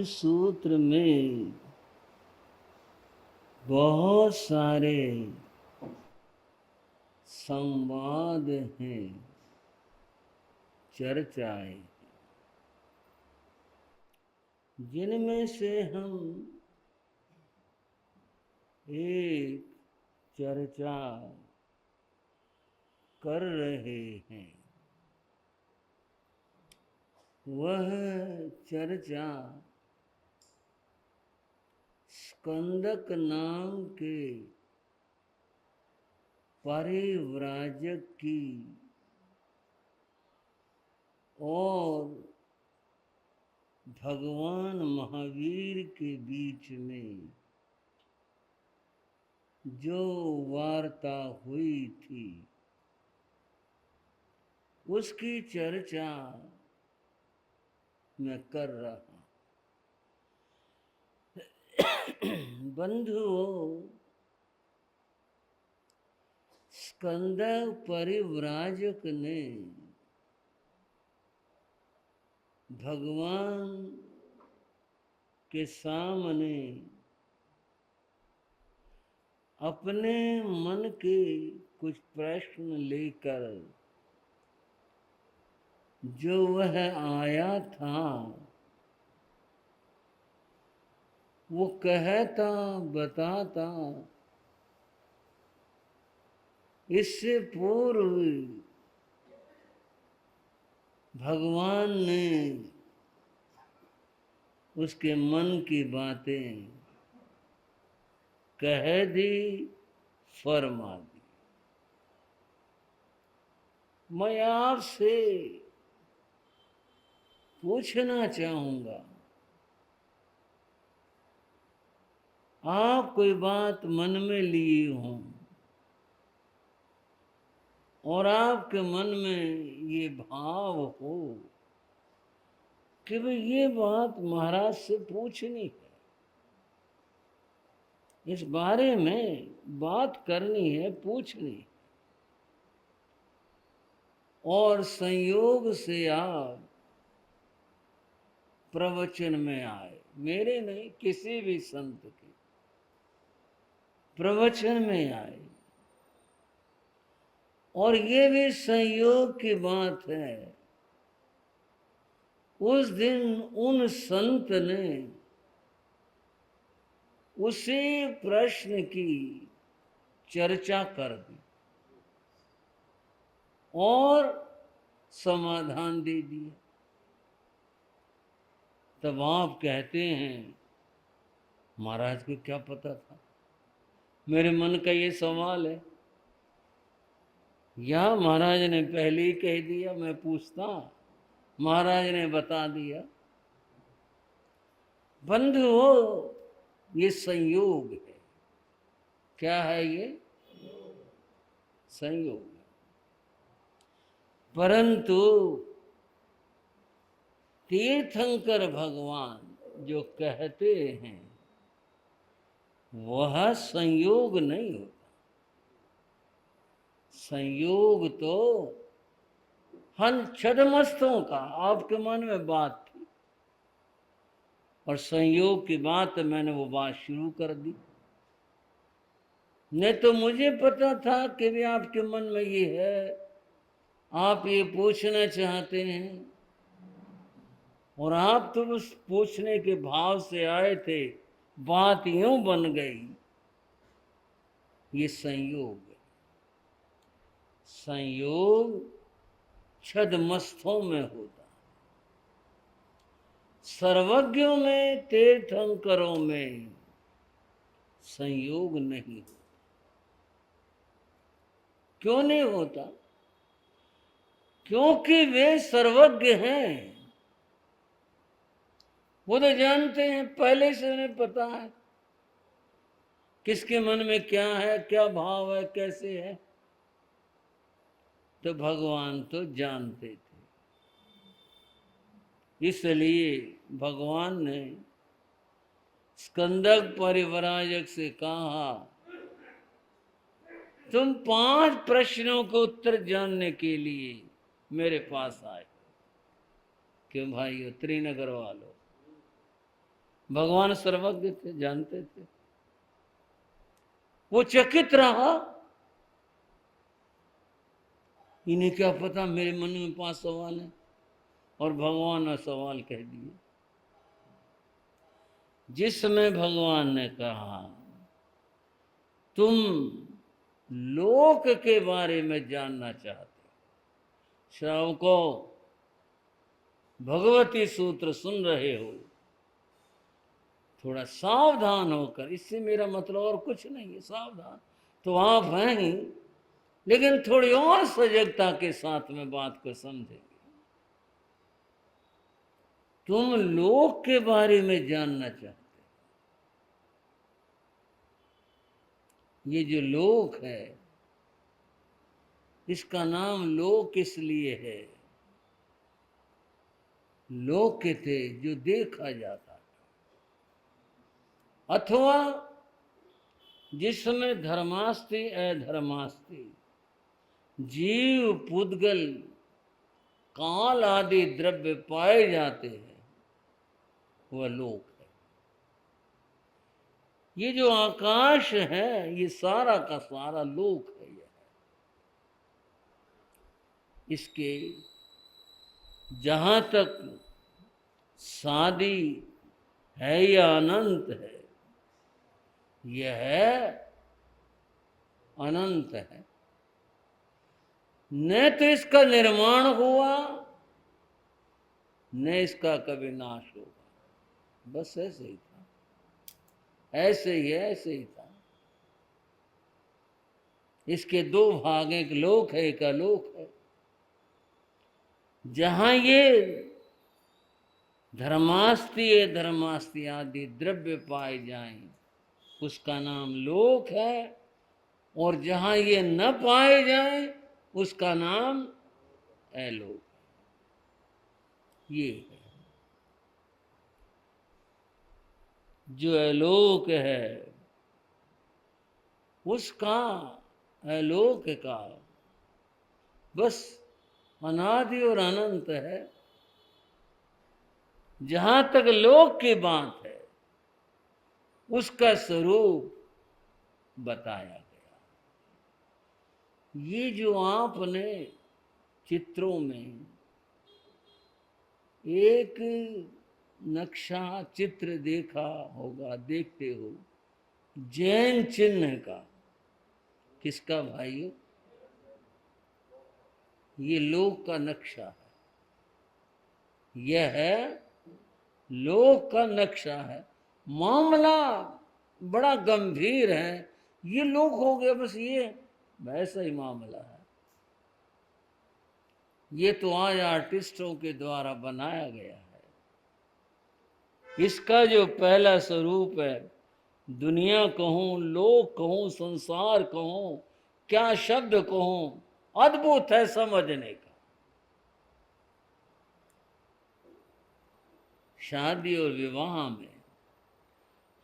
सूत्र में बहुत सारे संवाद हैं, चर्चाएं, जिनमें से हम एक चर्चा कर रहे हैं। वह चर्चा स्कंदक नाम के परिव्राजक की और भगवान महावीर के बीच में जो वार्ता हुई थी, उसकी चर्चा मैं कर रहा हूं। बंधुओं, स्कंदक परिव्राजक ने भगवान के सामने अपने मन के कुछ प्रश्न लेकर जो वह आया था, वो कहता बताता इससे पूर्व भगवान ने उसके मन की बातें कह दी, फरमा दी। मैं आपसे पूछना चाहूंगा, आप कोई बात मन में लिए हों और आपके मन में ये भाव हो कि भाई ये बात महाराज से पूछनी है, इस बारे में बात करनी है, पूछनी है, और संयोग से आप प्रवचन में आए, मेरे नहीं किसी भी संत के प्रवचन में आए, और ये भी संयोग की बात है, उस दिन उन संत ने उसी प्रश्न की चर्चा कर दी और समाधान दे दिया। तब आप कहते हैं महाराज को क्या पता था, मेरे मन का ये सवाल है, या महाराज ने पहले ही कह दिया, मैं पूछता, महाराज ने बता दिया। बंधुओं, ये संयोग है। क्या है ये? संयोग। परंतु तीर्थंकर भगवान जो कहते हैं वह संयोग नहीं होता। संयोग तो हम छदमस्तों का आपके मन में बात थी, और संयोग की बात मैंने वो बात शुरू कर दी। नहीं तो मुझे पता था कि भी आपके मन में ये है, आप ये पूछना चाहते हैं, और आप तो उस पूछने के भाव से आए थे, बात यूं बन गई। ये संयोग है। संयोग छदमस्तों में होता, सर्वज्ञों में, तीर्थंकरों में संयोग नहीं होता। क्यों नहीं होता? क्योंकि वे सर्वज्ञ हैं। वो तो जानते हैं, पहले से उन्हें पता है किसके मन में क्या है, क्या भाव है, कैसे है। तो भगवान तो जानते थे, इसलिए भगवान ने स्कंदक परिव्राजक से कहा, तुम 5 प्रश्नों को उत्तर जानने के लिए मेरे पास आए। क्यों भाई, त्रिनगर वालों, भगवान सर्वज्ञ थे, जानते थे। वो चकित रहा, इन्हें क्या पता मेरे मन में 5 सवाल हैं, और भगवान ने सवाल कह दिए। जिस समय भगवान ने कहा तुम लोक के बारे में जानना चाहते हो, श्रावकों भगवती सूत्र सुन रहे हो, थोड़ा सावधान होकर, इससे मेरा मतलब और कुछ नहीं है, सावधान तो आप हैं ही, लेकिन थोड़ी और सजगता के साथ में बात को समझेंगे। तुम लोक के बारे में जानना चाहते हो, ये जो लोक है इसका नाम लोक इसलिए है, लोक थे जो देखा जाता था, अथवा जिसमें धर्मास्ति अधर्मास्ति जीव पुद्गल काल आदि द्रव्य पाए जाते हैं, वह लोक है। ये जो आकाश है ये सारा का सारा लोक है। इसके जहां तक शादी है या अनंत है, यह अनंत है। न तो इसका निर्माण हुआ न इसका कभी नाश होगा, बस ऐसे ही था, ऐसे ही है, ऐसे ही था। इसके 2 भाग, एक लोक है एक अलोक है। जहां ये धर्मास्ति धर्मास्ति आदि द्रव्य पाए जाएं उसका नाम लोक है, और जहां ये न पाए जाएं उसका नाम अलोक। ये है जो अलोक है, उसका अलोक का बस अनादि और अनंत है। जहां तक लोक की बात है उसका स्वरूप बताया गया। ये जो आपने चित्रों में एक नक्शा चित्र देखा होगा, देखते हो, जैन चिन्ह का, किसका भाइयों? ये लोक का नक्शा है, यह है लोक का नक्शा है। मामला बड़ा गंभीर है, ये लोक हो गया बस, ये वैसा ही मामला है। ये तो आज आर्टिस्टों के द्वारा बनाया गया है। इसका जो पहला स्वरूप है, दुनिया कहूं, लोक कहूं, संसार कहूं, क्या शब्द कहूं, अद्भुत है समझने का। शादी और विवाह में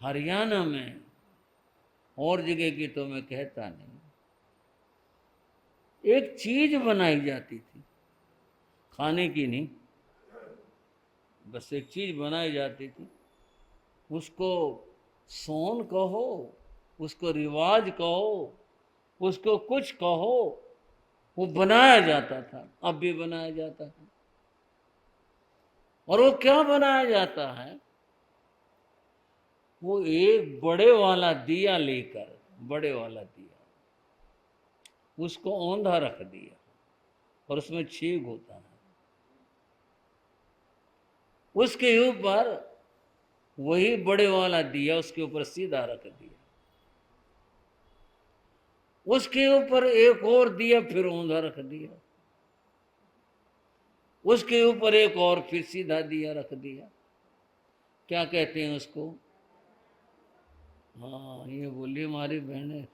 हरियाणा में, और जगह की तो मैं कहता नहीं, एक चीज बनाई जाती थी, खाने की नहीं, बस एक चीज बनाई जाती थी। उसको सोन कहो, उसको रिवाज कहो, उसको कुछ कहो, वो बनाया जाता था, अब भी बनाया जाता है। और वो क्या बनाया जाता है? वो एक बड़े वाला दिया लेकर, बड़े वाला दिया, उसको औंधा रख दिया और उसमें छेद होता है, उसके ऊपर वही बड़े वाला दिया उसके ऊपर सीधा रख दिया, उसके ऊपर एक और दिया फिर औंधा रख दिया, उसके ऊपर एक और फिर सीधा दिया रख दिया। क्या कहते हैं उसको? हाँ, ये बोली हमारी बहनें,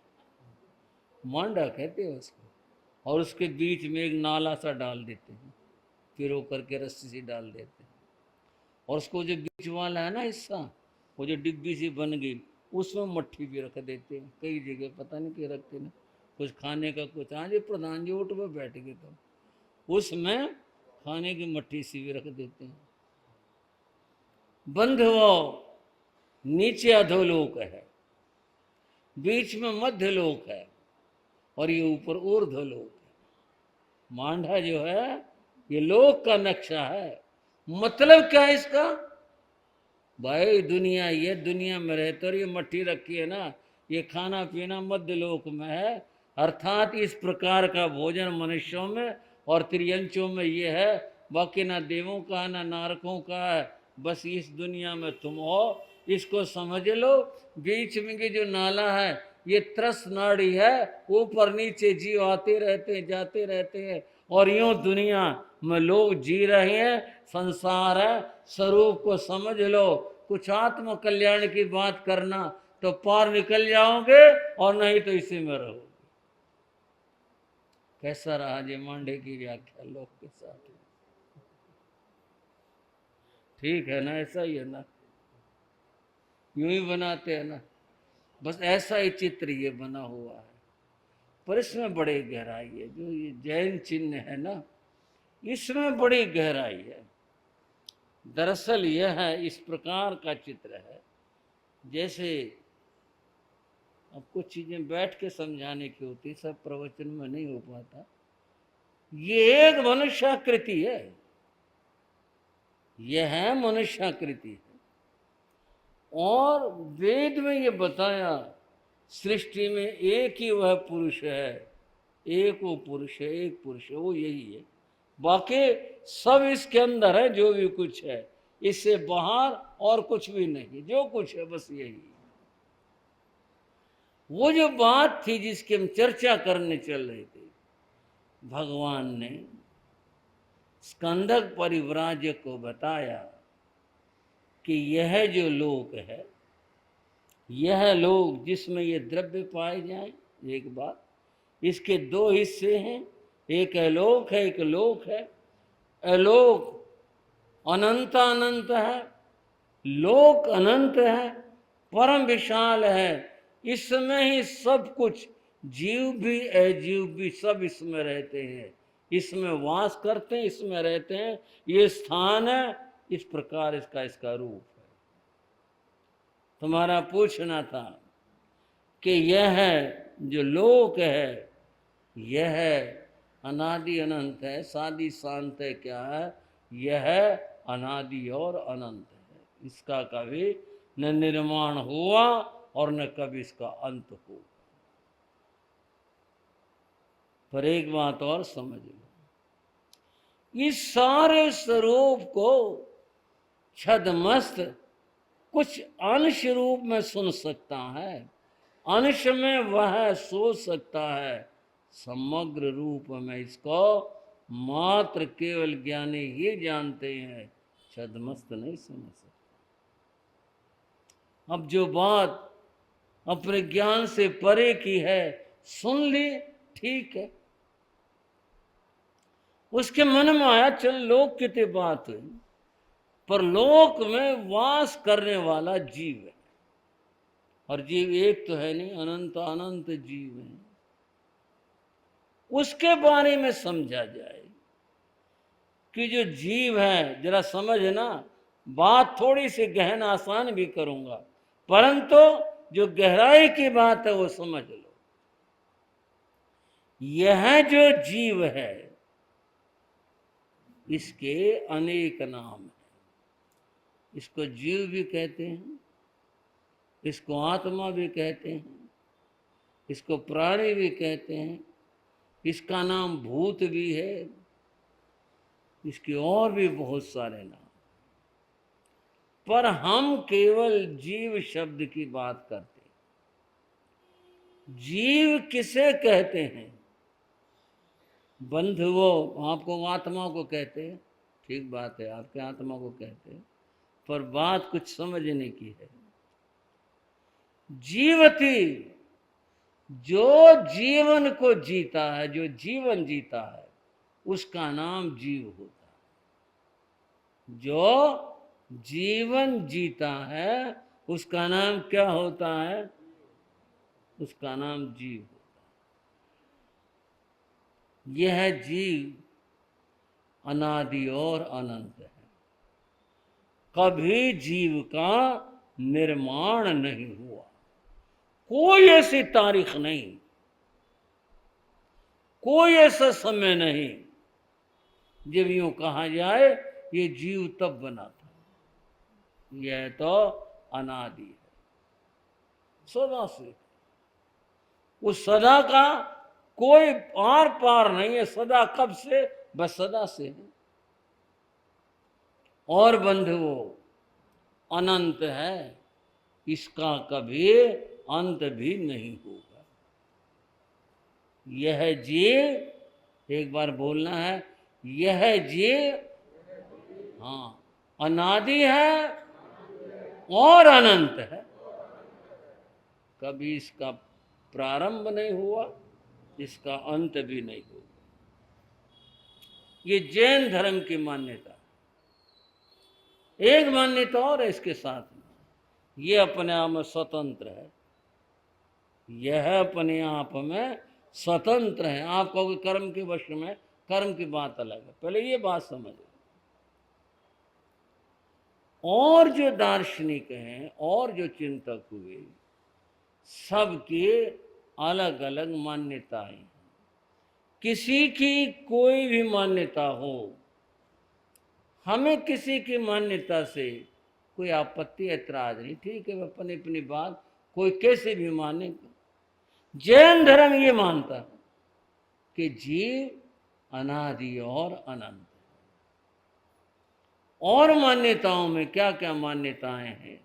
मांडा कहते हैं उसको। और उसके बीच में एक नाला सा डाल देते हैं, फिर वो करके रस्सी से डाल देते हैं, और उसको जो बीच वाला है ना हिस्सा, वो जो डिब्बी सी बन गई, उसमें मट्ठी भी रख देते हैं। कई जगह पता नहीं क्यों रखते ना, कुछ खाने का कुछ, हाँ जी प्रधान जी उठ पर बैठ गए तो उसमें खाने की मट्ठी सी भी रख देते हैं। बंध हुआ नीचे अधोलोक है, बीच में मध्यलोक है और ये ऊपर ऊर्ध्वलोक है। मांडा जो है ये लोक का नक्शा है। मतलब क्या है इसका? भाई दुनिया, ये दुनिया में रहते और ये मट्टी रखी है ना, ये खाना पीना मध्यलोक में है। अर्थात इस प्रकार का भोजन मनुष्यों में और त्रियंचों में ये है, बाकी ना देवों का ना नारकों का है। बस इस दुनिया में तुम हो, इसको समझ लो। बीच में की जो नाला है ये त्रस नाड़ी है, ऊपर नीचे जीव आते रहते हैं जाते रहते हैं और यूं दुनिया में लोग जी रहे हैं। संसार है, स्वरूप को समझ लो। कुछ आत्म कल्याण की बात करना तो पार निकल जाओगे और नहीं तो इसी में रहोगे। कैसा रहा जी मांडे की व्याख्या लोक के साथ? ठीक है ना? ऐसा ही है ना, यूं ही बनाते हैं ना। बस ऐसा ही चित्र ये बना हुआ है, पर इसमें बड़ी गहराई है। जो ये जैन चिन्ह है ना, इसमें बड़ी गहराई है। दरअसल यह है, इस प्रकार का चित्र है जैसे, अब कुछ चीजें बैठ के समझाने की होती, सब प्रवचन में नहीं हो पाता। ये एक मनुष्याकृति है, यह है मनुष्याकृति है। और वेद में ये बताया सृष्टि में एक ही वह पुरुष है, एक वो पुरुष है, एक पुरुष है, वो यही है। बाकी सब इसके अंदर है, जो भी कुछ है, इससे बाहर और कुछ भी नहीं। जो कुछ है बस यही है। वो जो बात थी जिसकी हम चर्चा करने चल रहे थे, भगवान ने स्कंदक परिव्राजक को बताया कि यह जो लोक है, यह लोक जिसमें ये द्रव्य पाए जाए, एक बात, इसके दो हिस्से हैं, एक अलोक है, एक लोक है। अलोक अनंत अनंत है, लोक अनंत है, परम विशाल है। इसमें ही सब कुछ, जीव भी अजीव भी सब इसमें रहते हैं, इसमें वास करते हैं, इसमें रहते हैं। ये स्थान है, इस प्रकार इसका रूप है। तुम्हारा पूछना था कि यह जो लोक है यह अनादि अनंत है, सादी शांत है, क्या है? यह अनादि और अनंत है। इसका कभी न निर्माण हुआ और न कभी इसका अंत हो। पर एक बात और समझ लो, इस सारे स्वरूप को छदमस्त कुछ अंश रूप में सुन सकता है, अंश में वह सोच सकता है, समग्र रूप में इसको मात्र केवल ज्ञानी ही जानते हैं, छदमस्त नहीं समझ सकते। अब जो बात अपने ज्ञान से परे की है, सुन ली, ठीक है। उसके मन में आया, चल लोक की बात हुई, पर लोक में वास करने वाला जीव है, और जीव एक तो है नहीं, अनंत अनंत जीव है। उसके बारे में समझा जाए कि जो जीव है, जरा समझ ना, बात थोड़ी सी गहन आसान भी करूंगा, परंतु जो गहराई की बात है वो समझ लो। यह जो जीव है इसके अनेक नाम हैं। इसको जीव भी कहते हैं, इसको आत्मा भी कहते हैं, इसको प्राणी भी कहते हैं, इसका नाम भूत भी है, इसके और भी बहुत सारे नाम। पर हम केवल जीव शब्द की बात करते हैं। जीव किसे कहते हैं? बंधुओ, आपको आत्मा को कहते हैं, ठीक बात है, आपके आत्मा को कहते हैं, पर बात कुछ समझने की है। जीवती, जो जीवन को जीता है, जो जीवन जीता है, उसका नाम जीव होता है। जो जीवन जीता है उसका नाम क्या होता है? उसका नाम जीव होता है। यह जीव अनादि और अनंत है, कभी जीव का निर्माण नहीं हुआ। कोई ऐसी तारीख नहीं, कोई ऐसा समय नहीं जब यूं कहा जाए ये जीव तब बना था। यह तो अनादि है, सदा से। उस सदा का कोई आर पार नहीं है। सदा कब से? बस सदा से है। और बंधुओं, अनंत है, इसका कभी अंत भी नहीं होगा। यह जीव, एक बार बोलना है, यह जीव हाँ अनादि है और अनंत है। कभी इसका प्रारंभ नहीं हुआ, इसका अंत भी नहीं होगा। ये जैन धर्म की मान्यता। एक मान्यता और है इसके साथ में, ये अपने आप में स्वतंत्र है। यह अपने आप में स्वतंत्र है। आप कहोगे कर्म के वश में, कर्म की बात अलग है। पहले ये बात समझो। और जो दार्शनिक हैं और जो चिंतक हुए, सबकी अलग अलग मान्यताएं हैं। किसी की कोई भी मान्यता हो, हमें किसी की मान्यता से कोई आपत्ति ऐतराज नहीं। ठीक है, अपनी अपनी बात कोई कैसे भी माने। जैन धर्म ये मानता है कि जीव अनादि और अनंत। और मान्यताओं में क्या क्या मान्यताएं हैं?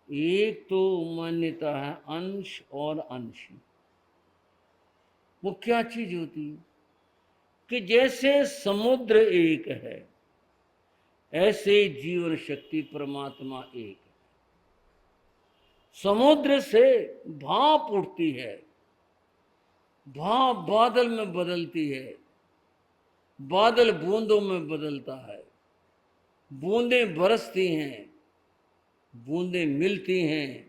एक तो मान्यता है अंश और अंशी। वो क्या चीज होती है कि जैसे समुद्र एक है, ऐसे जीवन शक्ति परमात्मा एक है। समुद्र से भाप उठती है, भाप बादल में बदलती है, बादल बूंदों में बदलता है, बूंदें बरसती हैं, बूंदें मिलती हैं,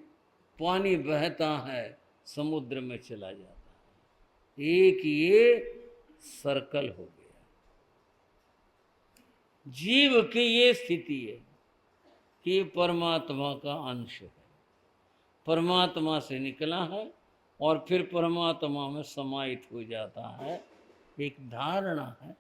पानी बहता है, समुद्र में चला जाता है। एक ये सर्कल हो गया। जीव की ये स्थिति है कि परमात्मा का अंश है, परमात्मा से निकला है और फिर परमात्मा में समाहित हो जाता है। एक धारणा है।